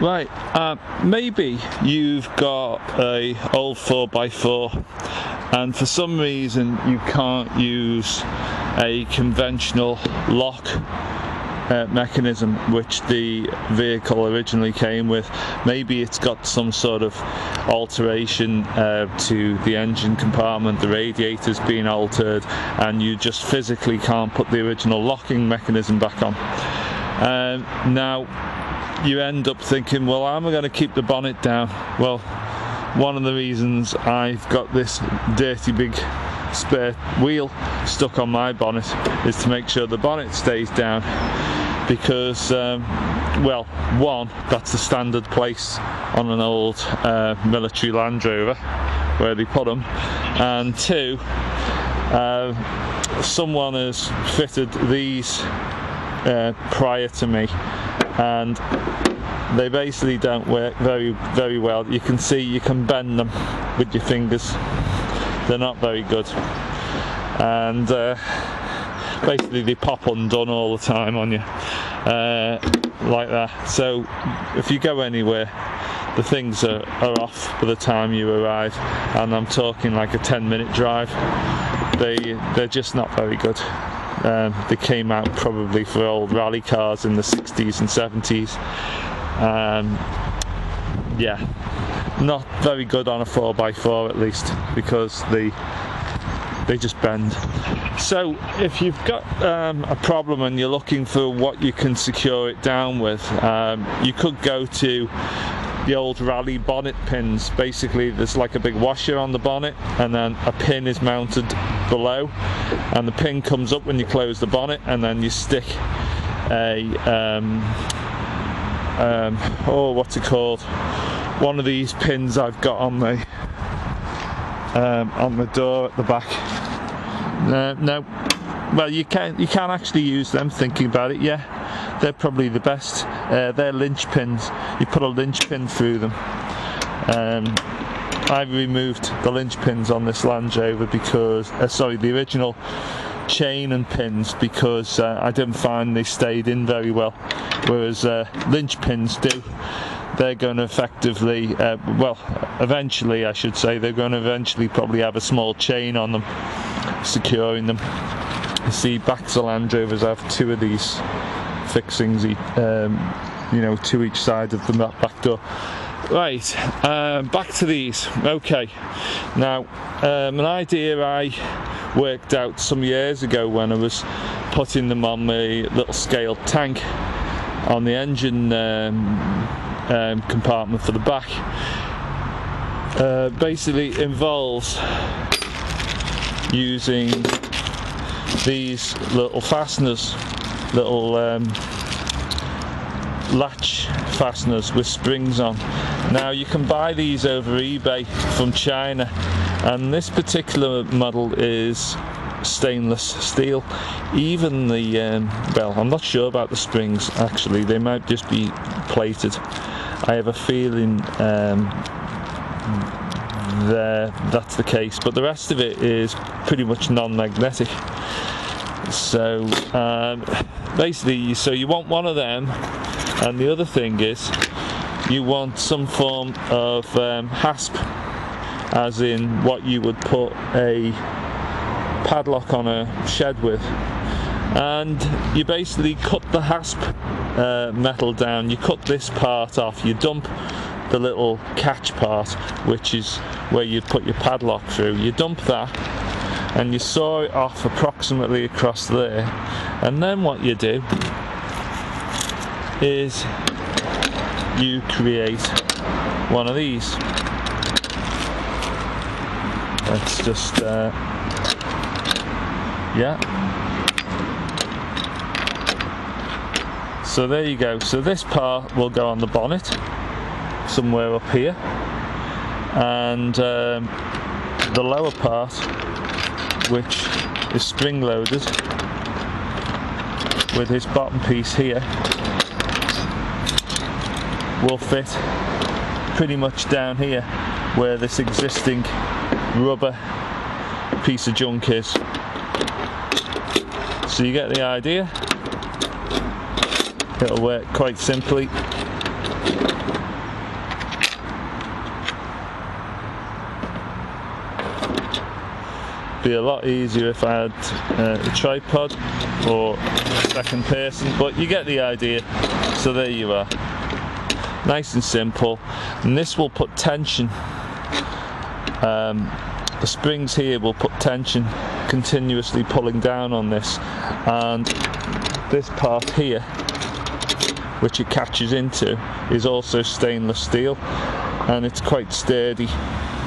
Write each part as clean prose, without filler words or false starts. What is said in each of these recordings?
Right, maybe you've got a old 4x4 and for some reason you can't use a conventional lock mechanism which the vehicle originally came with. Maybe it's got some sort of alteration to the engine compartment, the radiator's been altered, and you just physically can't put the original locking mechanism back on. Now you end up thinking, well, how am I going to keep the bonnet down? Well, one of the reasons I've got this dirty big spare wheel stuck on my bonnet is to make sure the bonnet stays down, because well, one, that's the standard place on an old military Land Rover where they put them, and two, someone has fitted these prior to me, and they basically don't work very well. You can see you can bend them with your fingers. They're not very good, and basically they pop undone all the time on you, like that. So if you go anywhere, the things are off by the time you arrive, and I'm talking like a 10-minute drive. They're just not very good. They came out probably for old rally cars in the 60s and 70s. Yeah, not very good on a 4x4 at least, because they just bend. So if you've got a problem and you're looking for what you can secure it down with, you could go to the old rally bonnet pins. Basically there's like a big washer on the bonnet, and then a pin is mounted below, and the pin comes up when you close the bonnet, and then you stick a oh, what's it called, one of these pins I've got on the door at the back. No, well, you can actually use them, thinking about it. Yeah, they're probably the best. They're linch pins. You put a linch pin through them. I've removed the linch pins on this Land Rover because, sorry, the original chain and pins, because I didn't find they stayed in very well, whereas linch pins do. They're going to effectively, well, eventually I should say, they're going to eventually probably have a small chain on them securing them. You see, back to Land Rovers I have two of these fixings, you know, to each side of the back door. Right, back to these. Okay, now an idea I worked out some years ago when I was putting them on my little scaled tank on the engine compartment for the back, basically involves using these little fasteners, little latch fasteners with springs on. Now you can buy these over eBay from China, and this particular model is stainless steel. Even the well, I'm not sure about the springs actually, they might just be plated. I have a feeling that's the case, but the rest of it is pretty much non-magnetic. So basically, so you want one of them, and the other thing is you want some form of HASP, as in what you would put a padlock on a shed with, and you basically cut the HASP metal down. You cut this part off, you dump the little catch part, which is where you put your padlock through. You dump that and you saw it off approximately across there, and then what you do is you create one of these. Let's just yeah, so there you go. So this part will go on the bonnet somewhere up here, and the lower part, which is spring loaded with his bottom piece here, will fit pretty much down here where this existing rubber piece of junk is. So you get the idea. It'll work quite simply. be a lot easier if I had a tripod or a second person, but you get the idea. So there you are, nice and simple. And this will put tension, the springs here will put tension, continuously pulling down on this, and this part here which it catches into is also stainless steel, and it's quite sturdy.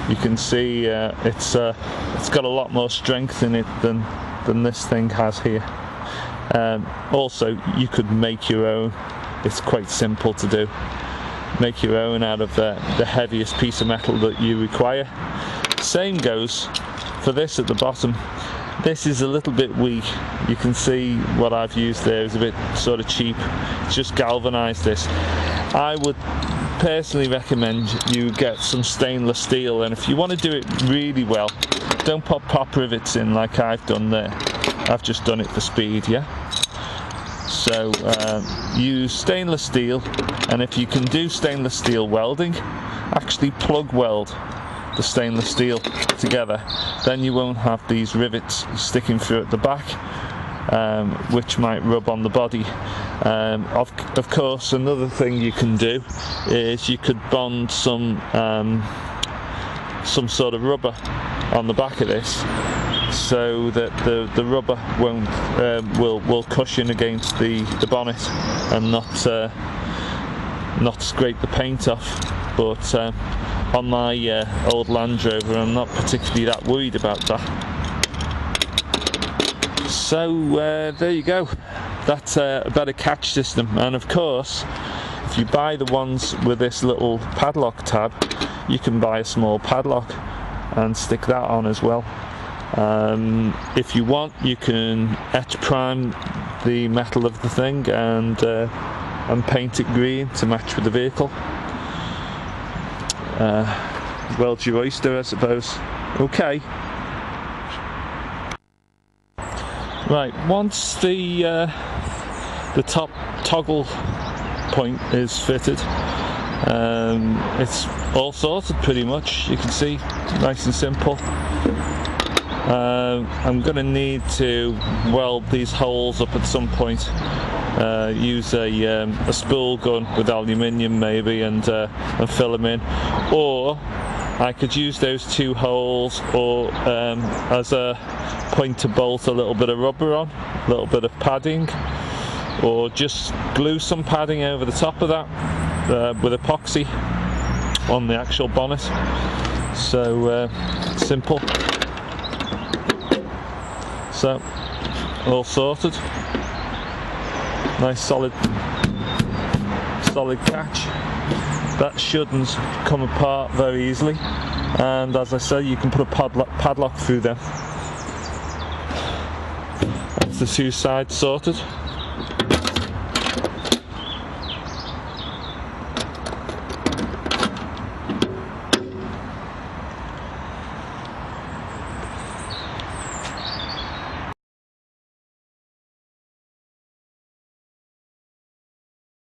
You can see it's got a lot more strength in it than this thing has here. Also, you could make your own. It's quite simple to do. Make your own out of the heaviest piece of metal that you require. Same goes for this at the bottom. This is a little bit weak. You can see what I've used there is a bit sort of cheap. It's just galvanized this. I would personally recommend you get some stainless steel, and if you want to do it really well, don't put pop rivets in like I've done there. I've just done it for speed, yeah? So use stainless steel, and if you can do stainless steel welding, actually plug weld the stainless steel together, then you won't have these rivets sticking through at the back, which might rub on the body. Of course, another thing you can do is you could bond some sort of rubber on the back of this, so that the rubber will cushion against the bonnet and not scrape the paint off. But on my old Land Rover, I'm not particularly that worried about that. So there you go. That's a better catch system. And of course, if you buy the ones with this little padlock tab, you can buy a small padlock and stick that on as well. If you want, you can etch prime the metal of the thing and paint it green to match with the vehicle. Weld your oyster, I suppose. Okay. Right, once the top toggle point is fitted, it's all sorted pretty much. You can see, nice and simple. I'm going to need to weld these holes up at some point. Use a spool gun with aluminium maybe and fill them in, or I could use those two holes, or as a point to bolt a little bit of rubber on, a little bit of padding, or just glue some padding over the top of that with epoxy on the actual bonnet. So simple. So all sorted. Nice solid catch. That shouldn't come apart very easily, and as I said, you can put a padlock through them. That's the two sides sorted.